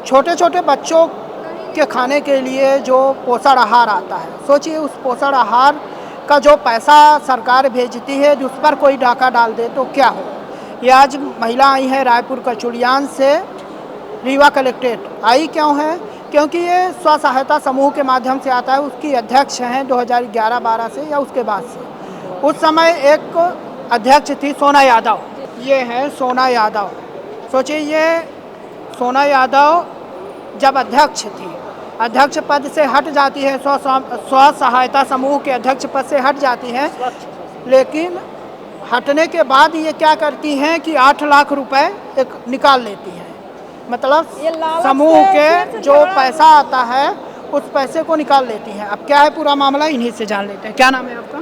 छोटे छोटे बच्चों के खाने के लिए जो पोषण आहार आता है, सोचिए उस पोषण आहार का जो पैसा सरकार भेजती है उस पर कोई डाका डाल दे तो क्या हो। ये आज महिला आई है रायपुर कचुड़ियान से रीवा कलेक्ट्रेट आई क्यों है, क्योंकि ये स्व सहायता समूह के माध्यम से आता है। उसकी अध्यक्ष हैं 2011-12 से या उसके बाद से। उस समय एक अध्यक्ष थी सोना यादव, ये है सोना यादव। सोचिए ये सोना यादव जब अध्यक्ष थी, अध्यक्ष पद से हट जाती है, स्व सहायता समूह के अध्यक्ष पद से हट जाती हैं, लेकिन हटने के बाद ये क्या करती हैं कि 8 लाख रुपए एक निकाल लेती हैं। मतलब समूह के जो पैसा आता है उस पैसे को निकाल लेती हैं। अब क्या है पूरा मामला, इन्हीं से जान लेते हैं। क्या नाम है आपका?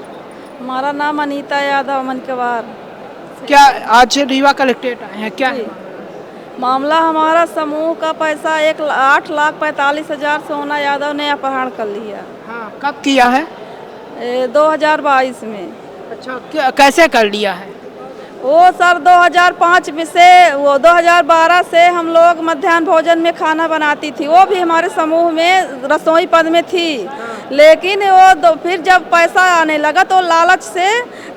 हमारा नाम अनीता यादव मनकेवार। क्या आज रीवा कलेक्ट्रेट आए हैं, क्या है मामला? हमारा समूह का पैसा 8,45,000 सोना यादव ने अपहरण कर लिया। हाँ, कब किया है? 2022 में। अच्छा, कैसे कर लिया है? वो सर 2005 में से 2012 से हम लोग मध्याह्न भोजन में खाना बनाती थी, वो भी हमारे समूह में रसोई पद में थी। लेकिन वो फिर जब पैसा आने लगा तो लालच से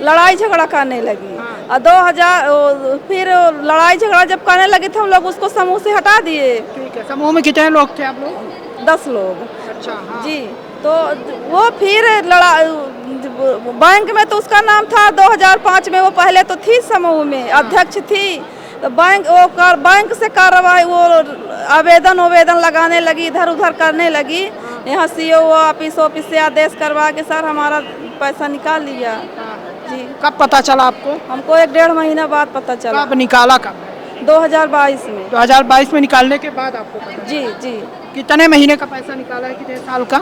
लड़ाई झगड़ा करने लगी। और 2000 फिर लड़ाई झगड़ा जब करने लगे थे हम लोग उसको समूह से हटा दिए। ठीक है, समूह में कितने लोग थे आप लोग? 10 लोग। अच्छा, हाँ। जी, तो वो फिर बैंक में तो उसका नाम था 2005 में, वो पहले तो थी समूह में अध्यक्ष थी। तो बैंक से कार्रवाई वो आवेदन लगाने लगी, इधर उधर करने लगी। यहाँ सीओ ऑफिस से आदेश करवा के सर हमारा पैसा निकाल लिया। जी। कब पता चला आपको? हमको 1-1.5 महीना बाद पता चला। कब निकाला? कब? 2022 में। 2022 में निकालने के बाद आपको पता? जी जी। कितने महीने का पैसा निकाला है, कितने साल का?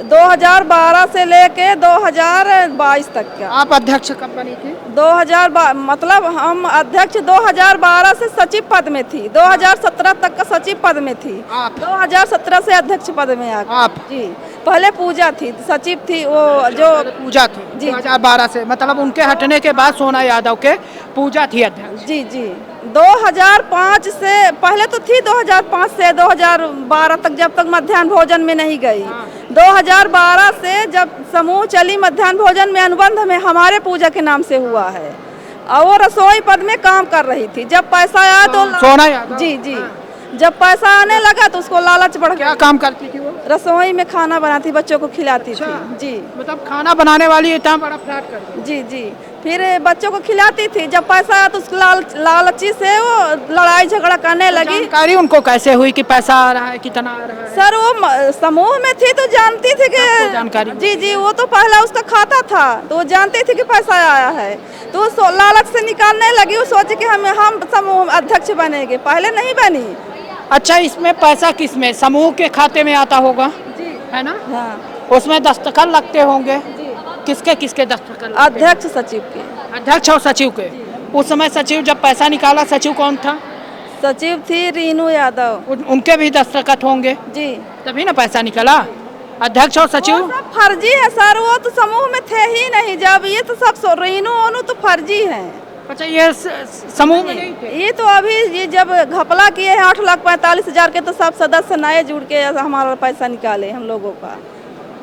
2012 से लेके 2022 तक का। आप अध्यक्ष कब बनी थी? 2012 मतलब हम अध्यक्ष 2012 से सचिव पद में थी, 2017 तक का सचिव पद में थी। आप? 2017 से अध्यक्ष पद में आ गई। आप? जी, पहले पूजा थी, सचिव थी वो जो पूजा थी। जी। 2012 से मतलब उनके हटने के बाद सोना यादव के पूजा थी अध्यक्ष। जी जी। 2005 से पहले तो थी, 2005 से 2012 तक, जब तक मध्याह्न भोजन में नहीं गई। 2012 से जब समूह चली मध्याह्न भोजन में अनुबंध में हमारे पूजा के नाम से हुआ है और वो रसोई पद में काम कर रही थी। जब पैसा आया तो सोना यादव? जी जी। जब पैसा आने लगा तो उसको लालच बढ़ गया। क्या काम करती थी वो? रसोई में खाना बनाती, बच्चों को खिलाती थी। जी, मतलब खाना बनाने वाली इतना बड़ा फ्रॉड कर दी। जी जी। फिर बच्चों को खिलाती थी, जब पैसा आया तो उस लालची से वो लड़ाई झगड़ा करने लगी। जानकारी उनको कैसे हुई कि पैसा आ रहा है, कितना आ रहा है? सर वो समूह में थी तो जानती थी कि जानकारी? जी जी, वो तो पहला उसका खाता था तो वो जानती थी कि पैसा आया है, तो लालच से निकालने लगी। वो सोची कि हम समूह अध्यक्ष बनेंगे, पहले नहीं बनी। अच्छा, इसमें पैसा किसमें? समूह के खाते में आता होगा जी, है ना? हाँ। उसमें दस्तखत लगते होंगे। जी। किसके किसके दस्तखत? अध्यक्ष सचिव के। अध्यक्ष और सचिव के। उस समय सचिव जब पैसा निकाला, सचिव कौन था? सचिव थी रीनू यादव। उनके भी दस्तखत होंगे जी, तभी ना पैसा निकला। अध्यक्ष और सचिव वो सब फर्जी है सर, वो तो समूह में थे ही नहीं। जब ये तो सब रीनू तो फर्जी है। अच्छा, ये समूह में नहीं थे? ये तो अभी ये जब घपला किए हैं 8,45,000 के, तो सब सदस्य नए जुड़ के हमारा पैसा निकाले हम लोगों का।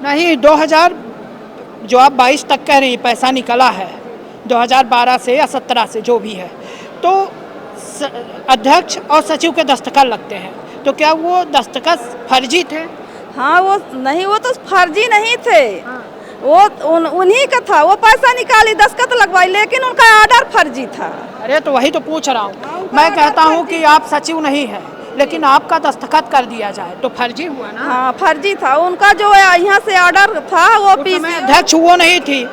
नहीं, 2000 जो आप 22 तक कह रही पैसा निकला है, 2012 से या 17 से जो भी है, तो अध्यक्ष और सचिव के दस्तखत लगते हैं, तो क्या वो दस्तखत फर्जी थे? हाँ, वो नहीं, वो तो फर्जी नहीं थे। वो उन्हीं का था, वो पैसा निकाली, दस्तखत लगवाई, लेकिन उनका ऑर्डर फर्जी था। अरे तो वही तो पूछ रहा हूँ मैं, कहता हूँ कि आप सचिव नहीं है लेकिन आपका दस्तखत कर दिया जाए तो फर्जी हुआ ना? हाँ, फर्जी था। उनका जो यहाँ से ऑर्डर था वो अध्यक्ष वो नहीं थी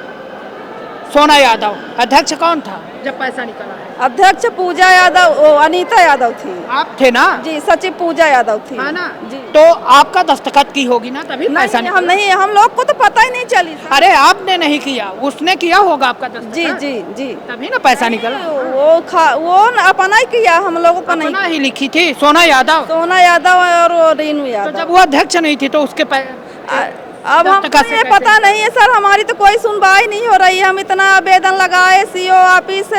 सोना यादव। अध्यक्ष कौन था जब पैसा निकला है? अध्यक्ष पूजा यादव, अनीता यादव थी। आप थे ना? जी, सचिव पूजा यादव थी। है ना? जी। तो आपका दस्तखत की होगी ना, तभी पैसा निकला। हम नहीं, हम लोग को तो पता ही नहीं चली। अरे आपने नहीं किया, उसने किया होगा आपका दस्तखत। जी जी जी। तभी ना पैसा निकला। वो अपना ही किया, हम लोगों का नहीं। अपना ही लिखी थी सोना यादव और रीनू यादव। तो जब वो अध्यक्ष नहीं थी तो उसके अब हमको ये पता नहीं है सर, हमारी तो कोई सुनवाई नहीं हो रही है। हम इतना आवेदन लगाए, सीओ ऑफिस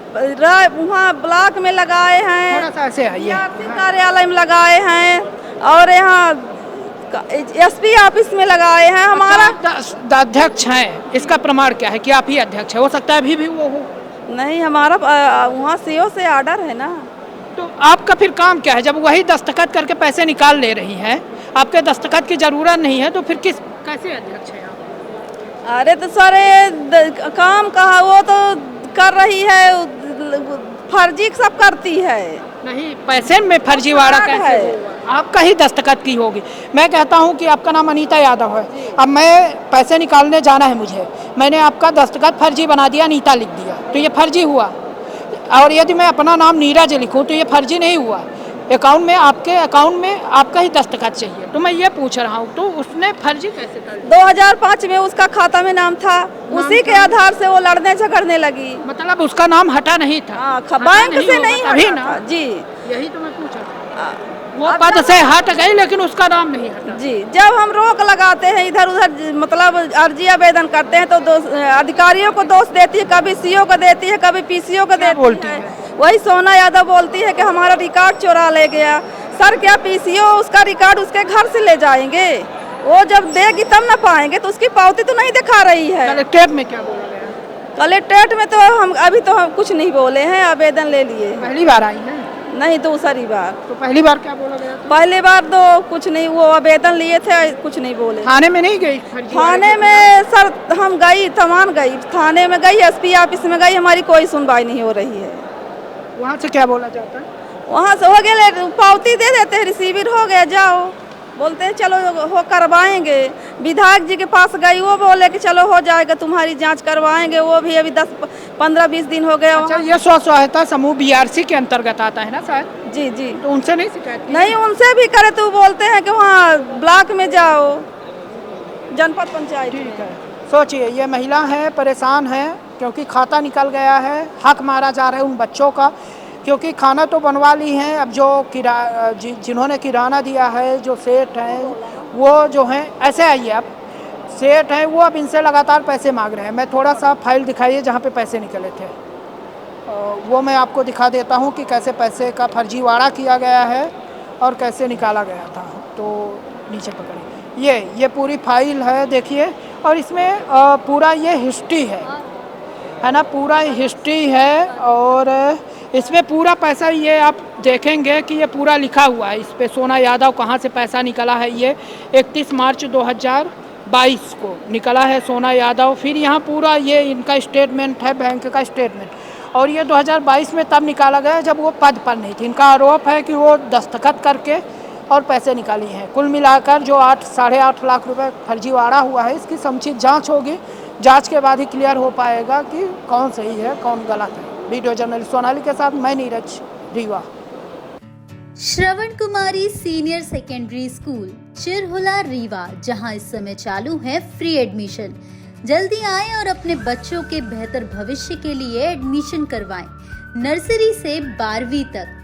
वहाँ ब्लॉक में लगाए हैं, थोड़ा सा ऐसे आइए। बीआरसी कार्यालय में लगाए हैं और यहाँ एसपी ऑफिस में लगाए हैं। हमारा अध्यक्ष हैं, इसका प्रमाण क्या है कि आप ही अध्यक्ष है? हो सकता है अभी भी वो हो। नहीं, हमारा वहाँ सीओ से ऑर्डर है ना। तो आपका फिर काम क्या है जब वही दस्तखत करके पैसे निकाल ले रही हैं? आपके दस्तखत की जरूरत नहीं है तो फिर कैसे अध्यक्ष है आप? अरे तो सारे काम कहा, वो तो कर रही है, फर्जी सब करती है। नहीं, पैसे में फर्जीवाड़ा कैसे है? होगा? आपका ही दस्तखत की होगी। मैं कहता हूं कि आपका नाम अनीता यादव है, अब मैं पैसे निकालने जाना है मुझे, मैंने आपका दस्तखत फर्जी बना दिया, अनीता लिख दिया, तो ये फर्जी हुआ। और यदि मैं अपना नाम नीरज लिखूं तो ये फर्जी नहीं हुआ। अकाउंट में, आपके अकाउंट में आपका ही दस्तखत चाहिए, तो मैं ये पूछ रहा हूँ तो उसने फर्जी कैसे कर दिया? 2005 में उसका खाता में नाम था, उसी के आधार से वो लड़ने झगड़ने लगी। मतलब उसका नाम हटा नहीं था? बैंक से नहीं हटा ना जी। यही तो मैं पूछ रहा हूँ। वो पद से हट गई लेकिन उसका नाम नहीं हटा जी। जब हम रोक लगाते हैं इधर उधर, मतलब अर्जी आवेदन करते हैं, तो अधिकारियों को दोष देती है, कभी सीओ को देती है, कभी पीसीओ को देती है। वही सोना यादव बोलती है कि हमारा रिकॉर्ड चुरा ले गया। सर, क्या पीसीओ उसका रिकॉर्ड उसके घर से ले जाएंगे? वो जब देगी तब ना पाएंगे, तो उसकी पावती तो नहीं दिखा रही है। कलेक्ट्रेट में क्या बोला गया? कलेक्ट्रेट में तो हम अभी तो हम कुछ नहीं बोले हैं, आवेदन ले लिए। पहली बार आई है? नहीं, दूसरी बार। तो पहली बार क्या बोला गया था? पहली बार तो कुछ नहीं, वो आवेदन लिए थे, कुछ नहीं बोले। थाने में नहीं गई? थाने में सर हम गई, तमान गई, थाने में गई, एसपी ऑफिस में गई, हमारी कोई सुनवाई नहीं हो रही है। वहाँ से क्या बोला जाता है? वहाँ से हो गया, पावती दे देते हैं, रिसीवर हो गया, जाओ, बोलते हैं चलो हो करवाएंगे। विधायक जी के पास गई, वो बोले कि चलो हो जाएगा, तुम्हारी जांच करवाएंगे। वो भी अभी 10-15-20 दिन हो गए। अच्छा, ये स्व सहायता समूह बीआरसी के अंतर्गत आता है ना शायद? जी जी। तो उनसे नहीं शिकायत की? नहीं, उनसे भी करे तो बोलते हैं कि वहाँ ब्लॉक में जाओ, जनपद पंचायत। ठीक है। सोचिए, ये महिला है, परेशान है क्योंकि खाता निकल गया है, हक मारा जा रहा है उन बच्चों का, क्योंकि खाना तो बनवा ली हैं। अब जो जिन्होंने किराना दिया है, जो सेठ हैं, वो जो हैं, ऐसे आइए आप, सेठ हैं, वो अब इनसे लगातार पैसे मांग रहे हैं। मैं थोड़ा सा फाइल दिखाइए जहाँ पे पैसे निकले थे, वो मैं आपको दिखा देता हूँ कि कैसे पैसे का फर्जीवाड़ा किया गया है और कैसे निकाला गया था। तो नीचे पकड़िए, ये पूरी फाइल है, देखिए, और इसमें पूरा ये हिस्ट्री है ना, पूरा हिस्ट्री है। और इसमें पूरा पैसा, ये आप देखेंगे कि ये पूरा लिखा हुआ है इस पे, सोना यादव कहाँ से पैसा निकला है। ये 31 मार्च 2022 को निकला है सोना यादव। फिर यहाँ पूरा ये इनका स्टेटमेंट है, बैंक का स्टेटमेंट, और ये 2022 में तब निकाला गया जब वो पद पर नहीं थी। इनका आरोप है कि वो दस्तखत करके और पैसे निकाली हैं। कुल मिलाकर जो 8-8.5 लाख रुपए फर्जीवाड़ा हुआ है, इसकी समुचित जांच होगी। जांच के बाद ही क्लियर हो पाएगा कि कौन सही है कौन गलत है। वीडियो जर्नलिस्ट सोनाली के साथ मैं नीरज, रीवा। श्रवण कुमारी senior secondary school Chirhula, Rewa, जहां इस समय चालू है फ्री एडमिशन। जल्दी आएं और अपने बच्चों के बेहतर भविष्य के लिए एडमिशन करवाएं। नर्सरी से 12वीं तक